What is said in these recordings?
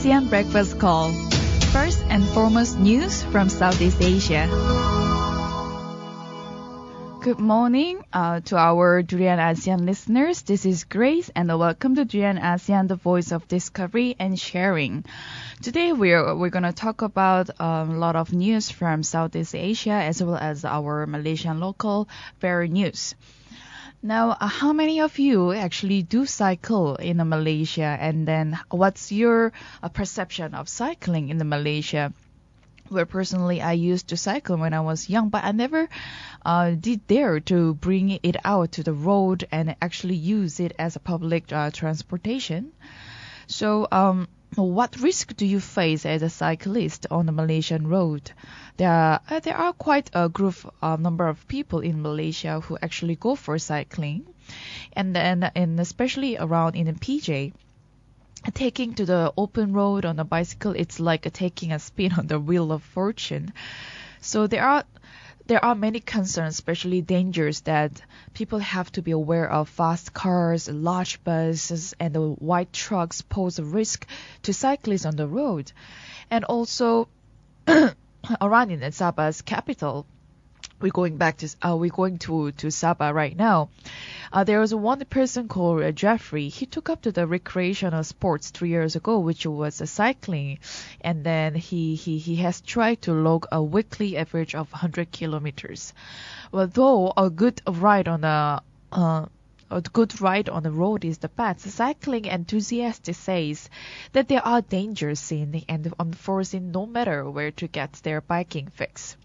ASEAN Breakfast Call. First and foremost news from Southeast Asia. Good morning to our Durian ASEAN listeners. This is Grace and welcome to Durian ASEAN, the voice of discovery and sharing. Today we're going to talk about a lot of news from Southeast Asia as well as our Malaysian local fair news. Now, how many of you actually do cycle in Malaysia? And then what's your perception of cycling in Malaysia? Well, personally, I used to cycle when I was young, but I never did dare to bring it out to the road and actually use it as a public transportation. So, what risk do you face as a cyclist on the Malaysian road? There are quite a group number of people in Malaysia who actually go for cycling, and especially around in the PJ. Taking to the open road on a bicycle, it's like taking a spin on the wheel of fortune. So there are many concerns, especially dangers that people have to be aware of. Fast cars, large buses, and the white trucks pose a risk to cyclists on the road. And also, around in Sabah's capital, we're going to Sabah right now. There was one person called Jeffrey. He took up to the recreational sports 3 years ago, which was cycling, and then he has tried to log a weekly average of 100 kilometers. Well, though a good ride on the road is the best, cycling enthusiasts says that there are dangers seen and unforeseen no matter where to get their biking fix.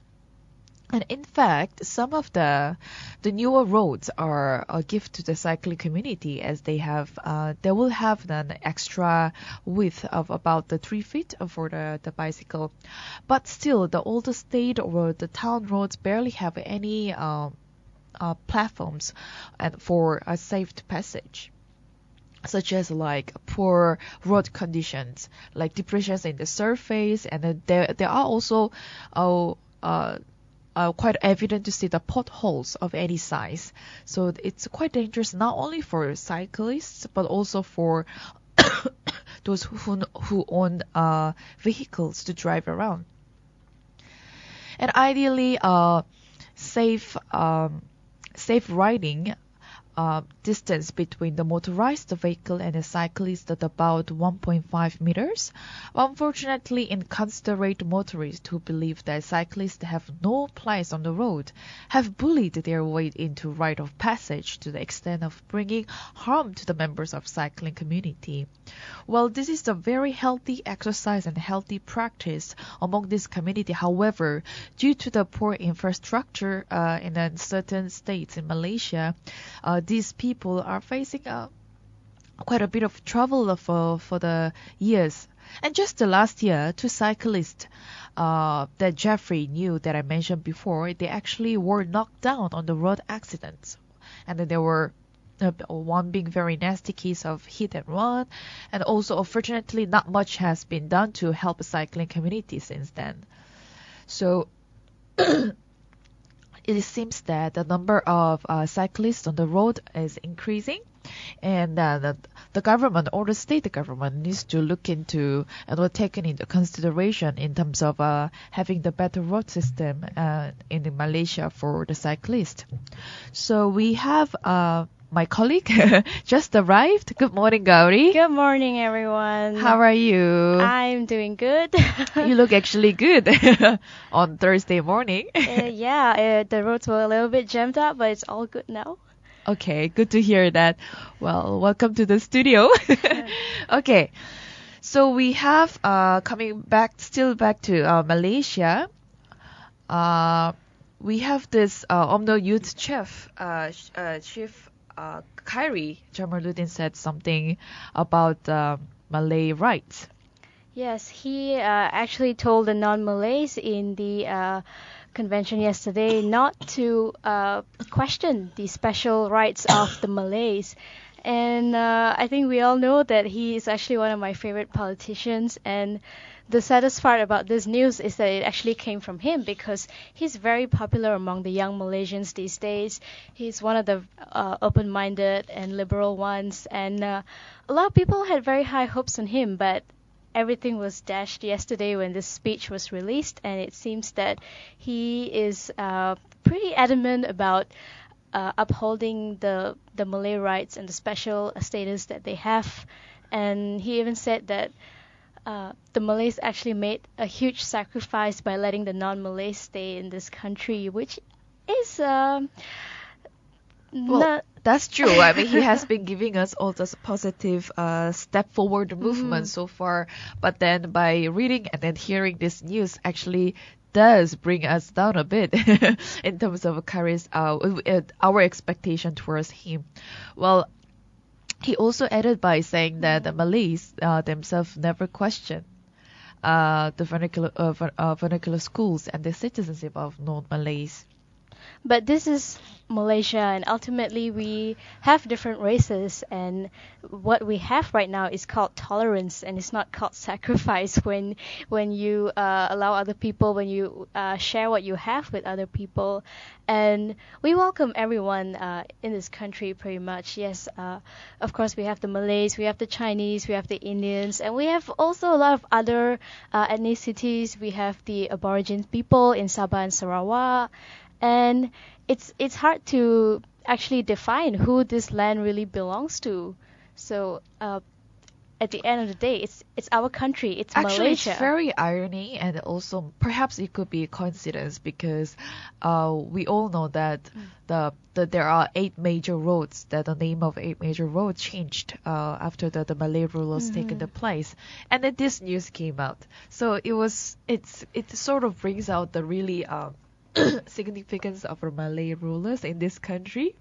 And in fact, some of the newer roads are a gift to the cycling community, as they will have an extra width of about 3 feet for the bicycle. But still, the older state or the town roads barely have any platforms and for a safe passage, such as like poor road conditions, like depressions in the surface, and there are also quite evident to see the potholes of any size. So it's quite dangerous not only for cyclists but also for those who own vehicles to drive around. And ideally, safe riding distance between the motorized vehicle and the cyclist at about 1.5 meters. Unfortunately, inconsiderate motorists who believe that cyclists have no place on the road have bullied their way into rite of passage to the extent of bringing harm to the members of cycling community. Well, this is a very healthy exercise and healthy practice among this community. However, due to the poor infrastructure in certain states in Malaysia, these people are facing quite a bit of trouble for the years. And just the last year, 2 cyclists that Jeffrey knew that I mentioned before, they actually were knocked down on the road accidents. And then there were one being very nasty case of hit and run. And also, unfortunately, not much has been done to help the cycling community since then. So it seems that the number of cyclists on the road is increasing, and the government or the state government needs to look into and will take into consideration in terms of having the better road system in Malaysia for the cyclist. So we have my colleague just arrived. Good morning, Gowri. Good morning, everyone. How are you? I'm doing good. You look actually good on Thursday morning. The roads were a little bit jammed up, but it's all good now. Okay, good to hear that. Well, welcome to the studio. Okay, so we have coming back to Malaysia. We have this UMNO Youth Chief Khairi Jamaluddin said something about Malay rights. Yes, he actually told the non-Malays in the convention yesterday not to question the special rights of the Malays. And I think we all know that he is actually one of my favorite politicians, and the saddest part about this news is that it actually came from him, because he's very popular among the young Malaysians these days. He's one of the open-minded and liberal ones, and a lot of people had very high hopes on him, but everything was dashed yesterday when this speech was released, and it seems that he is pretty adamant about upholding the Malay rights and the special status that they have. And he even said that the Malays actually made a huge sacrifice by letting the non-Malays stay in this country, which is Well, that's true. I mean, he has been giving us all this positive step forward movement so far, but then by reading and then hearing this news actually does bring us down a bit in terms of our expectation towards him. Well, he also added by saying that the Malays themselves never question the vernacular schools and the citizenship of non-Malays. But this is Malaysia, and ultimately we have different races, and what we have right now is called tolerance, and it's not called sacrifice when you allow other people, when you share what you have with other people. And we welcome everyone in this country pretty much. Yes, of course we have the Malays, we have the Chinese, we have the Indians, and we have also a lot of other ethnicities. We have the Aborigine people in Sabah and Sarawak. And it's hard to actually define who this land really belongs to. So at the end of the day, it's our country. It's Actually, Malaysia. it's very irony, and also perhaps it could be a coincidence because we all know that there are 8 major roads, that the name of 8 major roads changed after the Malay rulers taken the place, and then this news came out. So it sort of brings out the really significance of our Malay rulers in this country.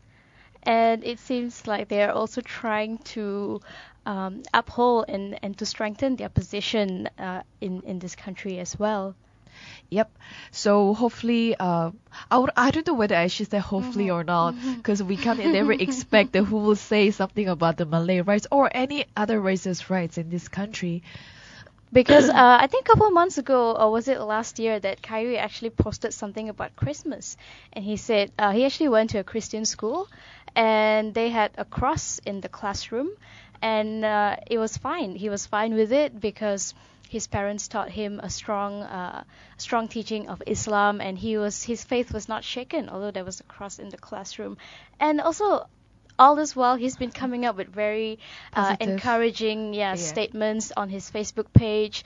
And it seems like they are also trying to uphold and to strengthen their position in this country as well. Yep. So hopefully, I don't know whether I should say hopefully or not, because we can't never expect that who will say something about the Malay rights or any other races' rights in this country. Because I think a couple of months ago, or was it last year, that Kyrie actually posted something about Christmas. And he said he actually went to a Christian school and they had a cross in the classroom. And it was fine. He was fine with it because his parents taught him a strong teaching of Islam. And his faith was not shaken, although there was a cross in the classroom. And also, all this while, he's been coming up with very encouraging statements on his Facebook page,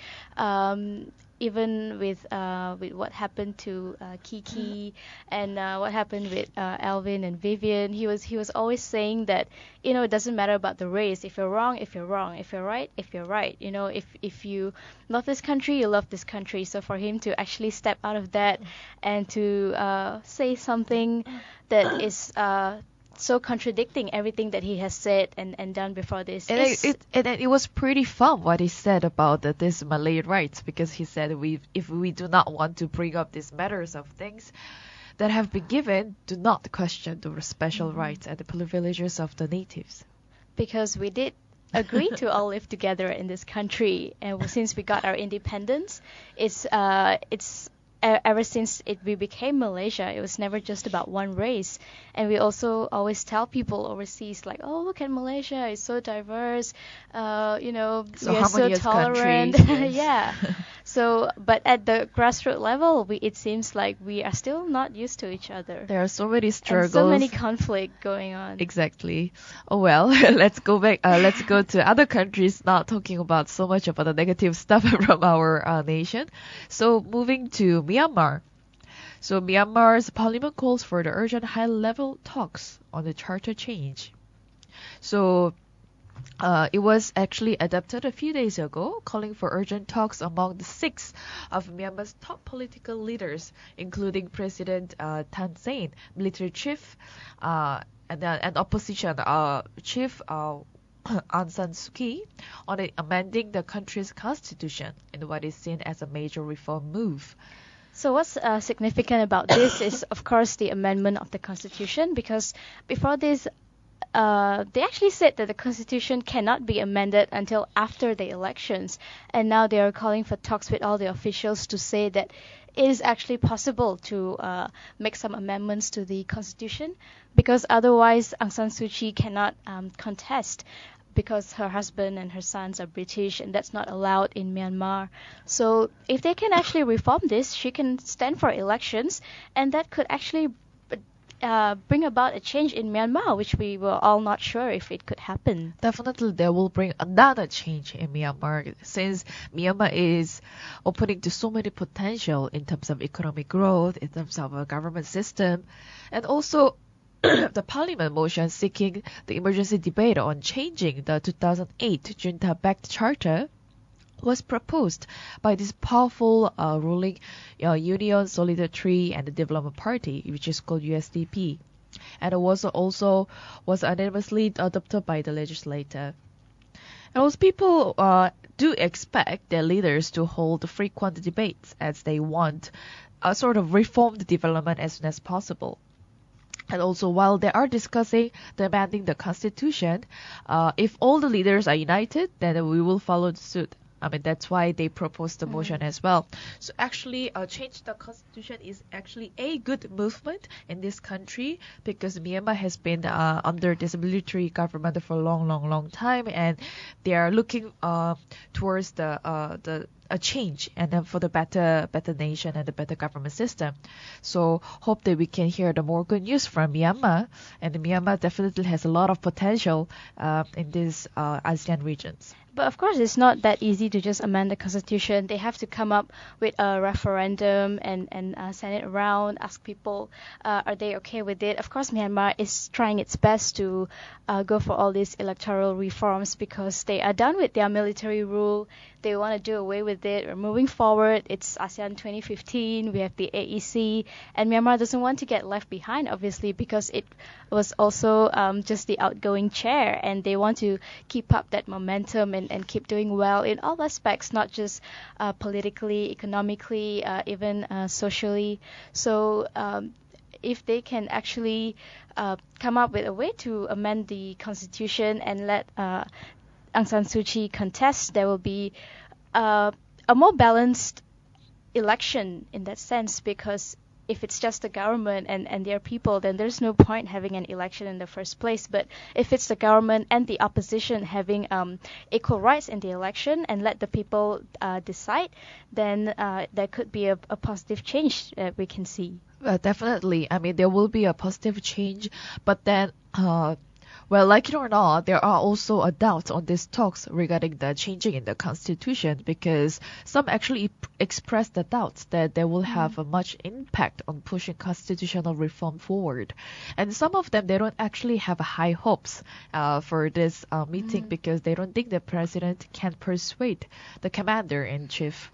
even with what happened to Kiki and what happened with Alvin and Vivian. He was always saying that, it doesn't matter about the race. If you're wrong, if you're wrong. If you're right, if you're right. If you love this country, you love this country. So for him to actually step out of that and to say something that is so contradicting everything that he has said and done before this. It was pretty fun what he said about this Malay rights, because he said if we do not want to bring up these matters of things that have been given, do not question the special rights and the privileges of the natives. Because we did agree to all live together in this country, and since we got our independence, it's ever since we became Malaysia, it was never just about one race. And we also always tell people overseas, like, oh, look at Malaysia, it's so diverse, we are so tolerant. Countries, yes. Yeah. So, but at the grassroots level, it seems like we are still not used to each other. There are so many struggles. And so many conflict going on. Exactly. Oh well, let's go back. Let's go to other countries, not talking about so much about the negative stuff from our nation. So moving to Myanmar. So Myanmar's parliament calls for the urgent high-level talks on the charter change. So it was actually adopted a few days ago, calling for urgent talks among the 6 of Myanmar's top political leaders, including President Thein Sein, military chief, and opposition chief Aung San Suu Kyi, on amending the country's constitution in what is seen as a major reform move. So what's significant about this is, of course, the amendment of the constitution, because before this, they actually said that the constitution cannot be amended until after the elections, and now they are calling for talks with all the officials to say that it is actually possible to make some amendments to the constitution, because otherwise Aung San Suu Kyi cannot contest, because her husband and her sons are British, and that's not allowed in Myanmar. So if they can actually reform this, she can stand for elections, and that could actually bring about a change in Myanmar, which we were all not sure if it could happen. Definitely, they will bring another change in Myanmar since Myanmar is opening to so many potential in terms of economic growth, in terms of a government system, and also the parliament motion seeking the emergency debate on changing the 2008 junta-backed charter was proposed by this powerful ruling Union Solidarity and Development Party, which is called USDP, and it was also unanimously adopted by the legislature. And also people do expect their leaders to hold frequent debates as they want a sort of reformed development as soon as possible. And also, while they are discussing the amending the constitution, if all the leaders are united, then we will follow suit. I mean, that's why they proposed the motion as well. So actually, change the constitution is actually a good movement in this country because Myanmar has been under this military government for a long time, and they are looking towards a change and then for the better nation and the better government system. So hope that we can hear the more good news from Myanmar, and Myanmar definitely has a lot of potential in these ASEAN regions. But of course, it's not that easy to just amend the constitution. They have to come up with a referendum and send it around, ask people, are they okay with it? Of course, Myanmar is trying its best to go for all these electoral reforms because they are done with their military rule. They want to do away with it. We're moving forward. It's ASEAN 2015. We have the AEC. And Myanmar doesn't want to get left behind, obviously, because it was also just the outgoing chair. And they want to keep up that momentum and keep doing well in all aspects, not just politically, economically, even socially. So if they can actually come up with a way to amend the constitution and let Aung San Suu Kyi contest, there will be a more balanced election in that sense, because if it's just the government and their people, then there's no point having an election in the first place. But if it's the government and the opposition having equal rights in the election and let the people decide, then there could be a positive change that we can see. Definitely. I mean, there will be a positive change, but then well, like it or not, there are also doubts on these talks regarding the changing in the constitution because some actually express the doubts that they will have a much impact on pushing constitutional reform forward. And some of them, they don't actually have high hopes for this meeting because they don't think the president can persuade the commander-in-chief.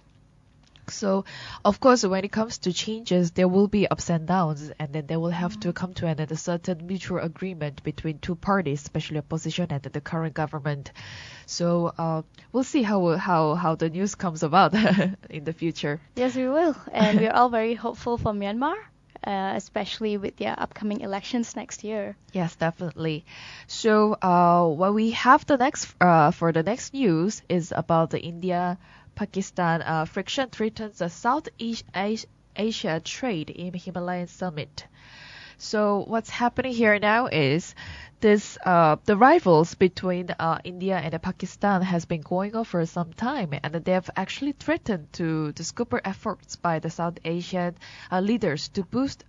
So, of course, when it comes to changes, there will be ups and downs, and then they will have to come to a certain mutual agreement between two parties, especially opposition and the current government. So, we'll see how the news comes about in the future. Yes, we will, and we're all very hopeful for Myanmar. Especially with their upcoming elections next year. Yes, definitely. So, what we have the next for the next news is about the India-Pakistan friction threatens the Southeast Asia trade in Himalayan summit. So, what's happening here now is this the rivals between India and Pakistan has been going on for some time, and they have actually threatened to scupper efforts by the South Asian leaders to boost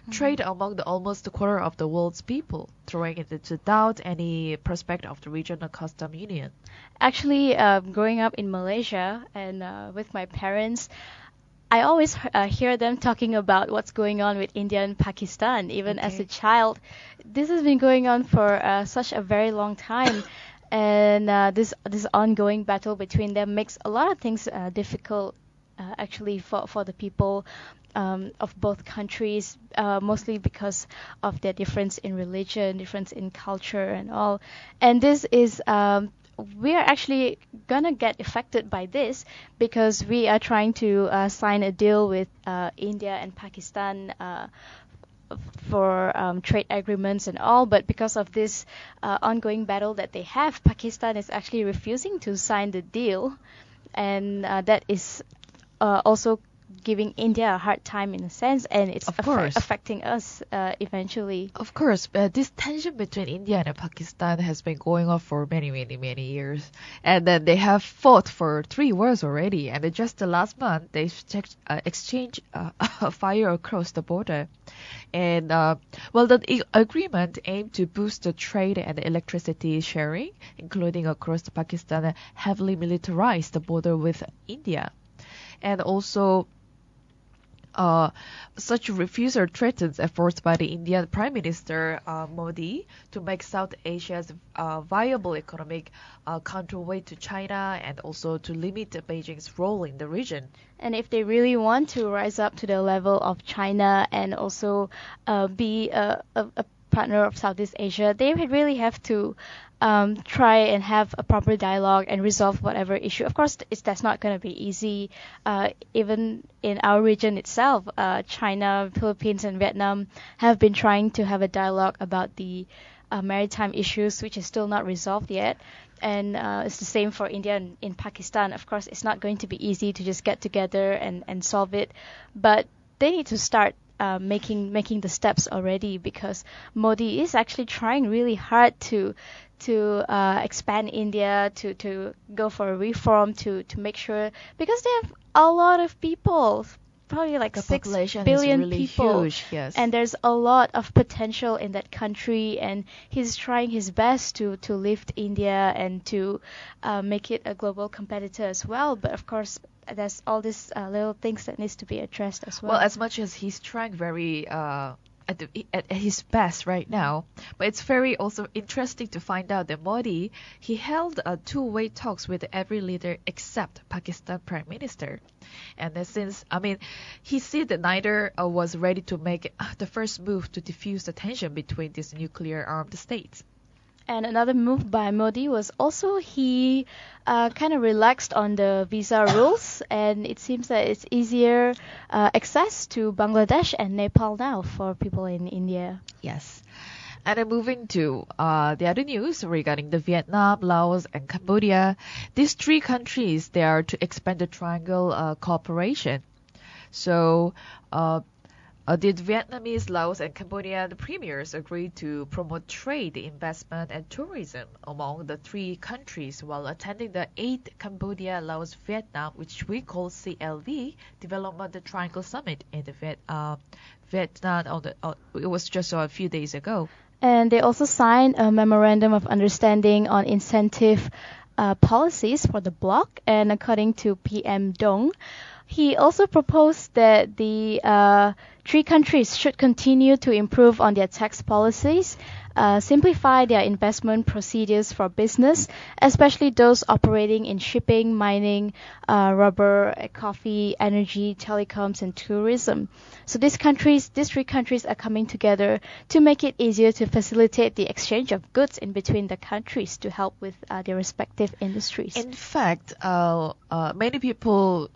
trade among the almost a quarter of the world's people, throwing into doubt any prospect of the regional custom union. Actually, growing up in Malaysia and with my parents, I always hear them talking about what's going on with India and Pakistan. Even as a child, this has been going on for such a very long time, and this ongoing battle between them makes a lot of things difficult, actually, for the people of both countries, mostly because of their difference in religion, difference in culture, and all. And this is we are actually gonna get affected by this because we are trying to sign a deal with India and Pakistan for trade agreements and all, but because of this ongoing battle that they have, Pakistan is actually refusing to sign the deal, and that is also giving India a hard time in a sense, and it's Of course. affecting us eventually. Of course, this tension between India and Pakistan has been going on for many, many, many years. And then they have fought for 3 wars already. And just the last month, they exchanged fire across the border. And, well, the agreement aimed to boost the trade and electricity sharing, including across Pakistan, heavily militarized the border with India. And also, such refusal threatens efforts by the Indian Prime Minister Modi to make South Asia's viable economic counterweight to China and also to limit Beijing's role in the region. And if they really want to rise up to the level of China and also be a partner of Southeast Asia, they would really have to try and have a proper dialogue and resolve whatever issue. Of course, that's not going to be easy. Even in our region itself, China, Philippines, and Vietnam have been trying to have a dialogue about the maritime issues, which is still not resolved yet. And it's the same for India and in Pakistan. Of course, it's not going to be easy to just get together and solve it, but they need to start making the steps already, because Modi is actually trying really hard to expand India, to go for a reform, to make sure, because they have a lot of people, probably like The 6 population billion is really people, huge, yes. and there's a lot of potential in that country, and he's trying his best to lift India and to make it a global competitor as well. But of course, there's all these little things that needs to be addressed as well. Well, as much as he's trying very at his best right now, but it's very also interesting to find out that Modi, he held two-way talks with every leader except Pakistan Prime Minister. And then since, I mean, he said that neither was ready to make the first move to diffuse the tension between these nuclear-armed states. And another move by Modi was also he kind of relaxed on the visa rules, and it seems that it's easier access to Bangladesh and Nepal now for people in India. Yes. And then moving to the other news regarding the Vietnam, Laos, and Cambodia. These 3 countries, they are to expand the triangle cooperation. So, did Vietnamese, Laos, and Cambodia, the premiers, agreed to promote trade, investment, and tourism among the 3 countries while attending the 8th Cambodia, Laos, Vietnam, which we call CLV, Development Triangle Summit in the Vietnam. It was just a few days ago. And they also signed a memorandum of understanding on incentive policies for the bloc. And according to PM Dong, he also proposed that the 3 countries should continue to improve on their tax policies, simplify their investment procedures for business, especially those operating in shipping, mining, rubber, coffee, energy, telecoms, and tourism. So these 3 countries are coming together to make it easier to facilitate the exchange of goods in between the countries to help with their respective industries. In fact, many people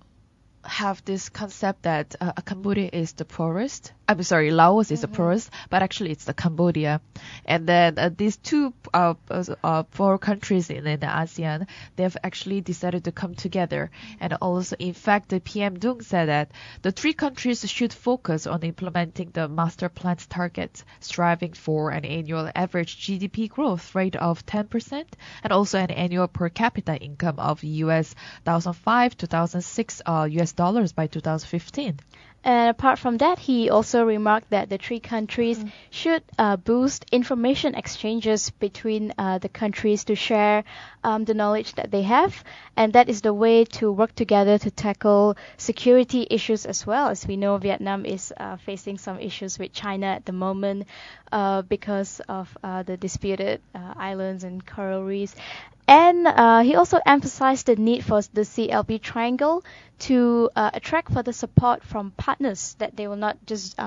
have this concept that Cambodia is the poorest. I'm sorry, Laos is the poorest, but actually it's the Cambodia. And then these 2 poor countries in the ASEAN, they have actually decided to come together. And also, in fact, the PM Dung said that the 3 countries should focus on implementing the master plan's targets, striving for an annual average GDP growth rate of 10% and also an annual per capita income of US 2005 2006 US dollars by 2015. And apart from that, he also remarked that the 3 countries should boost information exchanges between the countries to share the knowledge that they have. And that is the way to work together to tackle security issues as well. As we know, Vietnam is facing some issues with China at the moment because of the disputed islands and coral reefs. And he also emphasized the need for the CLP triangle to attract further support from partners, that they will not just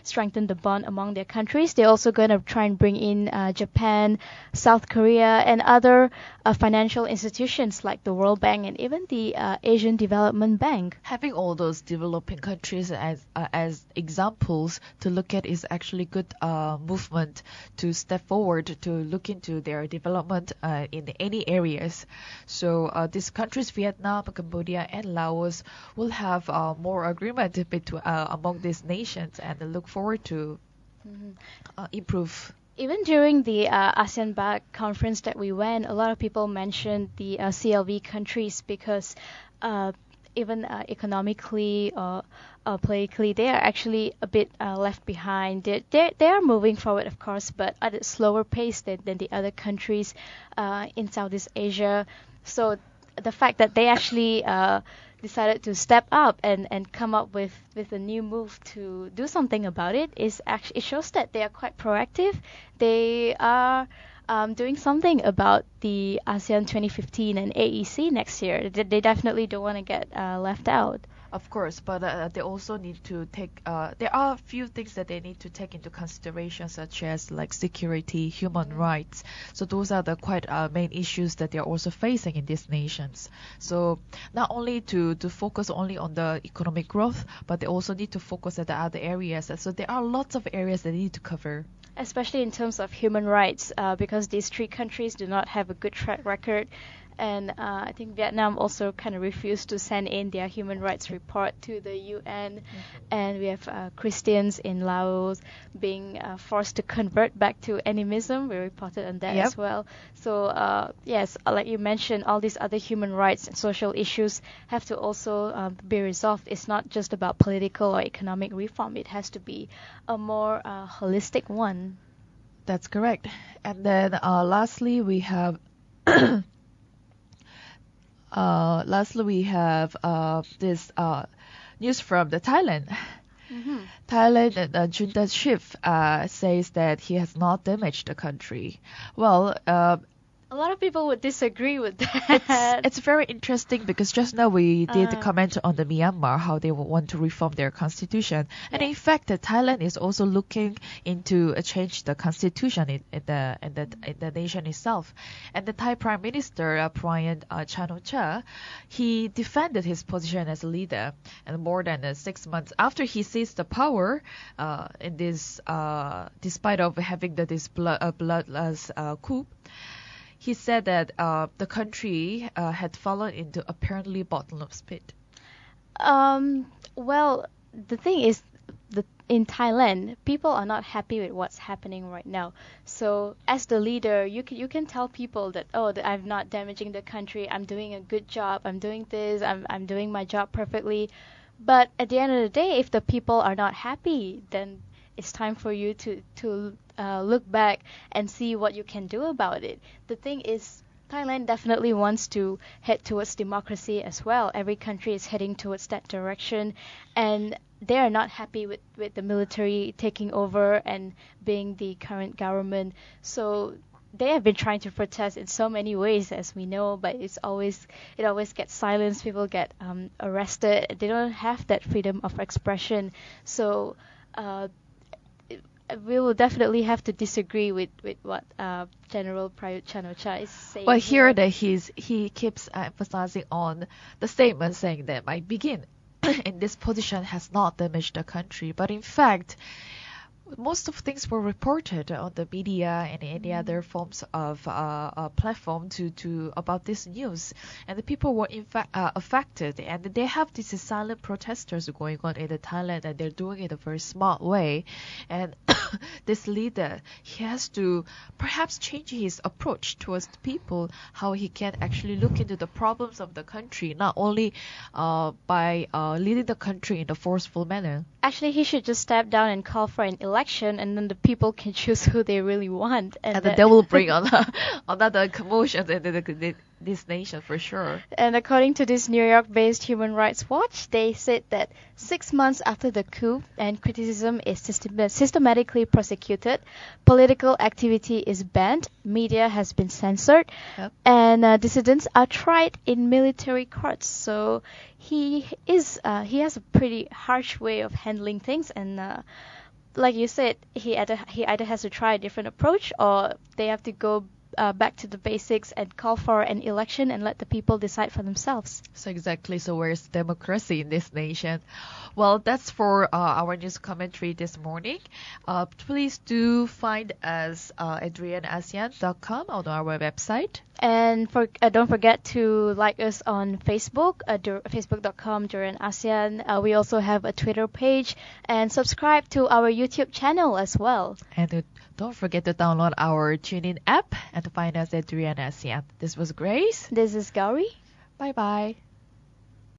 strengthen the bond among their countries. They're also going to try and bring in Japan, South Korea, and other financial institutions like the World Bank and even the Asian Development Bank. Having all those developing countries as examples to look at is actually good movement to step forward to look into their development in any areas. So these countries, Vietnam, Cambodia, and Laos, course, we'll have more agreement between among these nations and look forward to improve. Even during the ASEAN Back conference that we went, a lot of people mentioned the CLV countries because even economically or politically, they are actually a bit left behind. They are moving forward, of course, but at a slower pace than the other countries in Southeast Asia. So the fact that they actually decided to step up and come up with a new move to do something about it is actually, it shows that they are quite proactive. They are doing something about the ASEAN 2015 and AEC next year. They definitely don't want to get left out. Of course, but they also need to take. There are a few things that they need to take into consideration, such as like security, human rights. So those are the quite main issues that they are also facing in these nations. So not only to focus only on the economic growth, but they also need to focus at the other areas. So there are lots of areas they need to cover. Especially in terms of human rights, because these three countries do not have a good track record. And I think Vietnam also kind of refused to send in their human rights report to the UN. And we have Christians in Laos being forced to convert back to animism. We reported on that as well. So yes, like you mentioned, all these other human rights and social issues have to also be resolved. It's not just about political or economic reform. It has to be a more holistic one. That's correct. And then lastly, we have this news from the Thailand. Thailand junta chief says that he has not damaged the country. Well, a lot of people would disagree with that. It's very interesting because just now we did comment on the Myanmar, how they want to reform their constitution. And in fact, Thailand is also looking into change the constitution in the nation itself. And the Thai Prime Minister, Prayut Chan-o-cha, he defended his position as a leader. And more than 6 months after he seized the power, in this, despite of having this bloodless coup, he said that the country had fallen into apparently bottomless pit. Well, the thing is, in Thailand, people are not happy with what's happening right now. So as the leader, you can tell people that, that I'm not damaging the country, I'm doing a good job, I'm doing this, I'm doing my job perfectly. But at the end of the day, if the people are not happy, then it's time for you to look back and see what you can do about it. The thing is, Thailand definitely wants to head towards democracy as well. Every country is heading towards that direction, and they are not happy with the military taking over and being the current government. So they have been trying to protest in so many ways, as we know, but it always gets silenced. People get arrested. They don't have that freedom of expression. So we will definitely have to disagree with what General Prayut Chan-o-cha is saying. Well, here that he keeps emphasizing on the statement saying that my begin in this position has not damaged the country, but in fact, most of things were reported on the media and any other forms of platform to about this news, and the people were in fact affected, and they have these silent protesters going on in Thailand, and they're doing it a very smart way, and this leader, he has to perhaps change his approach towards the people, how he can actually look into the problems of the country, not only by leading the country in a forceful manner. Actually, he should just step down and call for an election, and then the people can choose who they really want. And then they will bring on another commotion in this nation for sure. And according to this New York-based Human Rights Watch, they said that 6 months after the coup and criticism is systematically prosecuted, political activity is banned, media has been censored, and dissidents are tried in military courts. So he has a pretty harsh way of handling things, and like you said, he either has to try a different approach, or they have to go back to the basics and call for an election and let the people decide for themselves. So exactly, so where's democracy in this nation? Well, that's for our news commentary this morning. Please do find us at adrianasian.com on our website. And don't forget to like us on Facebook, facebook.com during ASEAN. We also have a Twitter page, and subscribe to our YouTube channel as well. And don't forget to download our TuneIn app and to find us at Durian ASEAN. This was Grace. This is Gowri. Bye bye.